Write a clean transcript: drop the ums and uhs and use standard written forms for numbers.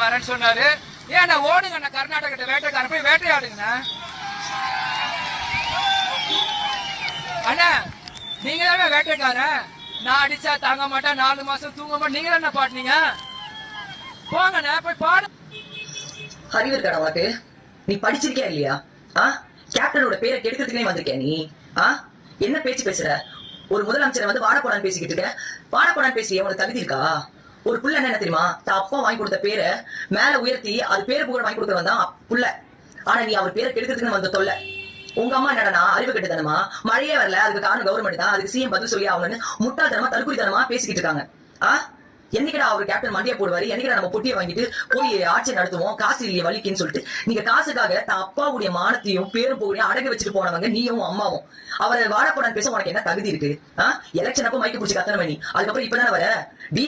வரேன்னு சொன்னாரு. ஏன்னா ஓடுங்க அண்ணா, கர்நாடகத்தை வேட்டைக்காரன் போய் வேட்டையாடுங்கண்ணா. அண்ணா நீங்க தானே வேட்டைக்காரன். நான் அடிச்சா தாங்க மாட்டேன், 4 மாசம் தூங்க மாட்டேன், நீங்க தானே பாட்டுனீங்க. போங்கண்ணா போய் பாடு. அறிவு இருக்கா உனக்கு? நீ படிச்சிருக்கியா இல்லையா? கேப்டனோட பேரை கெடுக்கிறதுக்குனே வந்திருக்கியா நீ? என்ன பேச்சு பேசுற? ஒரு முதலமைச்சரை வந்து வாட போடான்னு பேசிக்கிட்டு இருக்க. வாட போடான்னு பேசிய உனக்கு தகுதி இருக்கா? ஒரு புள்ள என்ன தெரியுமா? தான் அப்பா வாங்கி கொடுத்த பேரை மேல உயர்த்தி அது பேரு புகழ் வாங்கி கொடுக்கறவன் தான் புள்ள. ஆனா நீ அவர் பேரை கெடுக்கிறதுக்குன்னு வந்த தொல்லை. உங்க அம்மா என்னடா அறிவு கட்டுத்தனமா, மழையே வரல அதுக்கு காரணம் கவர்மெண்ட் தான், அதுக்கு சிஎம் பதில் சொல்லி ஆகணும்னு முட்டாள்தனமா தற்குறித்தனமா பேசிக்கிட்டு இருக்காங்க. என்னைக்கடா அவர் கேப்டன் மண்டியா போடுவாரு? என்னைக்கடா நம்ம பொட்டியை வாங்கிட்டு போய் ஆட்சி நடத்துவோம், காசு இல்லையே வலிக்குன்னு சொல்லிட்டு நீங்க காசுக்காக தான் அப்பாவுடைய மானத்தையும் பேரும் போகலையும் அடகு வச்சுட்டு போனவங்க நீயும் அம்மாவும். அவரை வாழப்படான்னு பேச உனக்கு என்ன தகுதி இருக்கு? எலெக்ஷன் அப்போ மைக்கு பிடிச்சி கத்தன பண்ணி அதுக்கப்புறம் இப்பதானே வர